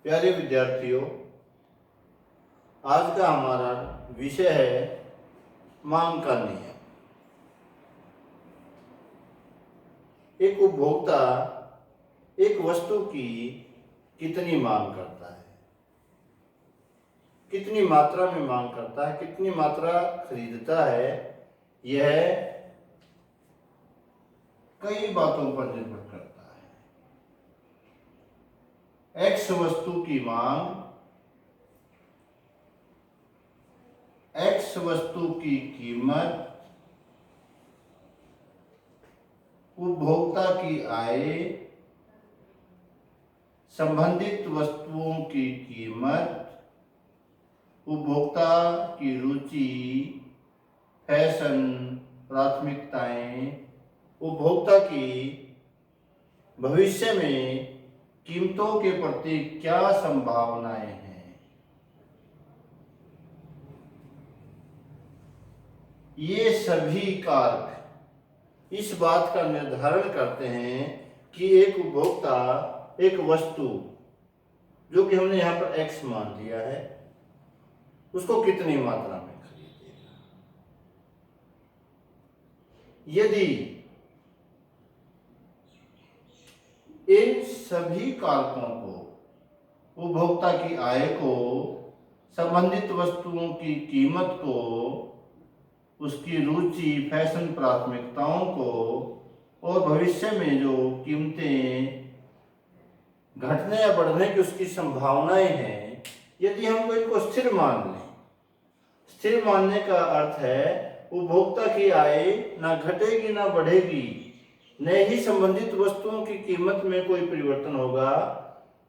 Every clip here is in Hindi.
प्यारे विद्यार्थियों, आज का हमारा विषय है मांग का नियम। एक उपभोक्ता एक वस्तु की कितनी मांग करता है, कितनी मात्रा में मांग करता है, कितनी मात्रा खरीदता है, यह कई बातों पर निर्भर करता है। एक्स वस्तु की मांग, एक्स वस्तु की कीमत, उपभोक्ता की आय, संबंधित वस्तुओं की कीमत, उपभोक्ता की रुचि, फैशन, प्राथमिकताएं, उपभोक्ता की भविष्य में कीमतों के प्रति क्या संभावनाएं हैं, ये सभी कारक इस बात का निर्धारण करते हैं कि एक उपभोक्ता एक वस्तु, जो कि हमने यहाँ पर एक्स मान लिया है, उसको कितनी मात्रा में खरीदेगा। यदि इन सभी कारकों को, उपभोक्ता की आय को, संबंधित वस्तुओं की कीमत को, उसकी रुचि, फैशन, प्राथमिकताओं को और भविष्य में जो कीमतें घटने या बढ़ने की उसकी संभावनाएं हैं, यदि हम इनको स्थिर मान लें, स्थिर मानने का अर्थ है उपभोक्ता की आय ना घटेगी ना बढ़ेगी, न ही संबंधित वस्तुओं की कीमत में कोई परिवर्तन होगा,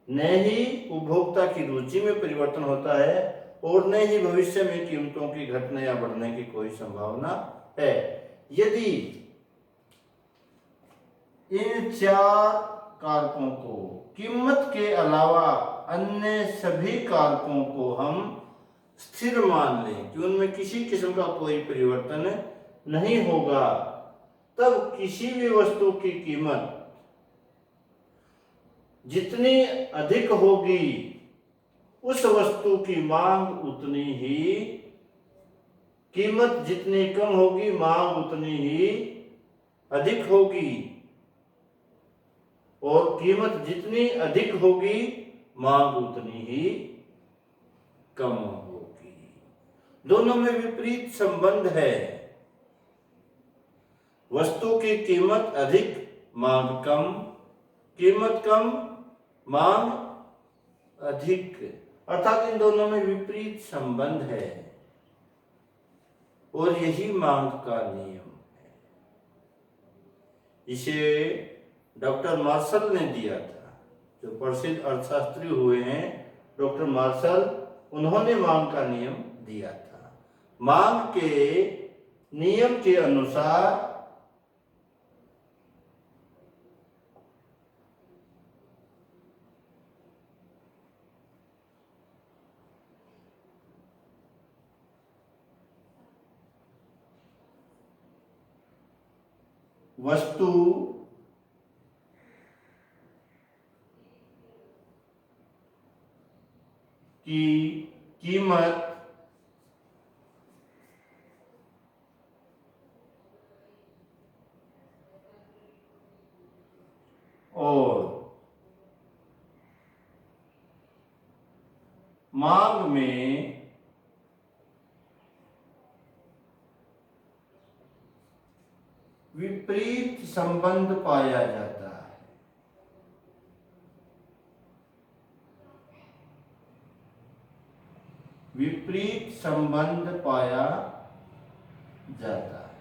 न ही उपभोक्ता की रुचि में परिवर्तन होता है और न ही भविष्य में कीमतों की घटने या बढ़ने की कोई संभावना है। यदि इन चार कारकों को, कीमत के अलावा अन्य सभी कारकों को हम स्थिर मान लें कि उनमें किसी किस्म का कोई परिवर्तन नहीं होगा, तब किसी भी वस्तु की कीमत जितनी अधिक होगी, उस वस्तु की मांग उतनी ही, कीमत जितनी कम होगी मांग उतनी ही अधिक होगी, और कीमत जितनी अधिक होगी मांग उतनी ही कम होगी। दोनों में विपरीत संबंध है। वस्तु की कीमत अधिक, मांग कम, कीमत कम, मांग अधिक, अर्थात इन दोनों में विपरीत संबंध है और यही मांग का नियम है। इसे डॉक्टर मार्शल ने दिया था, जो प्रसिद्ध अर्थशास्त्री हुए हैं डॉक्टर मार्शल, उन्होंने मांग का नियम दिया था। मांग के नियम के अनुसार वस्तु की कीमत और मांग में विपरीत संबंध पाया जाता है। विपरीत संबंध पाया जाता है।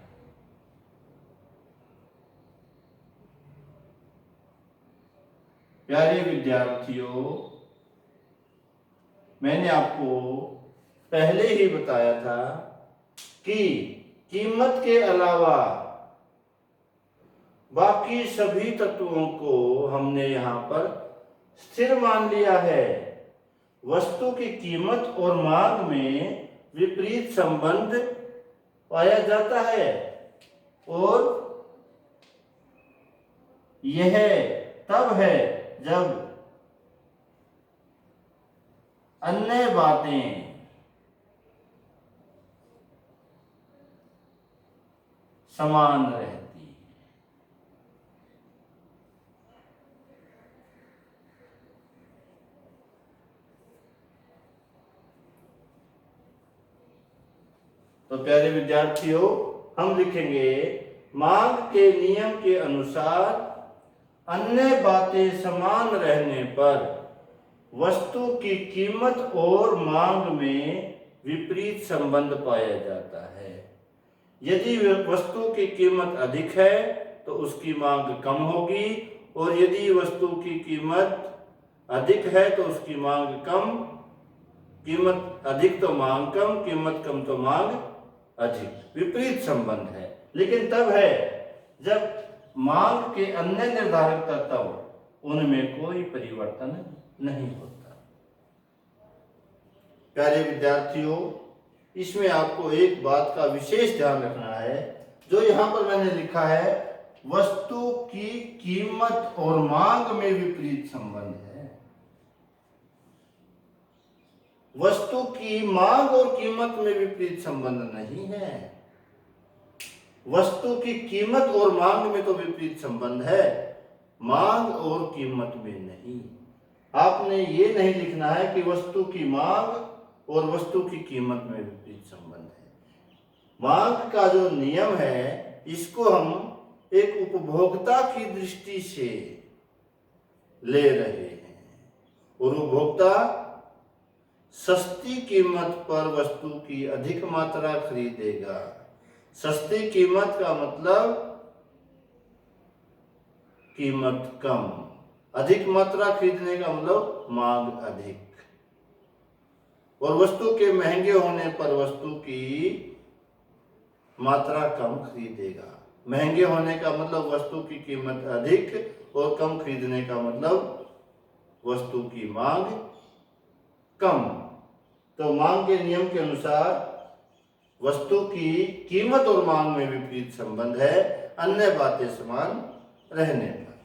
प्यारे विद्यार्थियों, मैंने आपको पहले ही बताया था कि कीमत के अलावा बाकी सभी तत्वों को हमने यहाँ पर स्थिर मान लिया है। वस्तु की कीमत और मांग में विपरीत संबंध पाया जाता है और यह तब है जब अन्य बातें समान रहती हैं। तो प्यारे विद्यार्थियों, हम लिखेंगे मांग के नियम के अनुसार अन्य बातें समान रहने पर वस्तु की कीमत और मांग में विपरीत संबंध पाया जाता है। यदि वस्तु की कीमत अधिक है तो उसकी मांग कम होगी, और यदि वस्तु की कीमत अधिक है तो उसकी मांग कम। कीमत अधिक तो मांग कम, कीमत कम तो मांग अधिक। विपरीत संबंध है, लेकिन तब है जब मांग के अन्य निर्धारक तत्व उनमें कोई परिवर्तन नहीं होता। प्यारे विद्यार्थियों, इसमें आपको एक बात का विशेष ध्यान रखना है। जो यहाँ पर मैंने लिखा है, वस्तु की कीमत और मांग में विपरीत संबंध है। वस्तु की मांग और कीमत में विपरीत संबंध नहीं है। वस्तु की कीमत और मांग में तो विपरीत संबंध है, मांग और कीमत में नहीं। आपने ये नहीं लिखना है कि वस्तु की मांग और वस्तु की कीमत में विपरीत संबंध है। मांग का जो नियम है, इसको हम एक उपभोक्ता की दृष्टि से ले रहे हैं, और उपभोक्ता सस्ती कीमत पर वस्तु की अधिक मात्रा खरीदेगा। सस्ती कीमत का मतलब कीमत कम, अधिक मात्रा खरीदने का मतलब मांग अधिक। और वस्तु के महंगे होने पर वस्तु की मात्रा कम खरीदेगा। महंगे होने का मतलब वस्तु की कीमत अधिक, और कम खरीदने का मतलब वस्तु की मांग कम। तो मांग के नियम के अनुसार वस्तु की कीमत और मांग में विपरीत संबंध है, अन्य बातें समान रहने पर।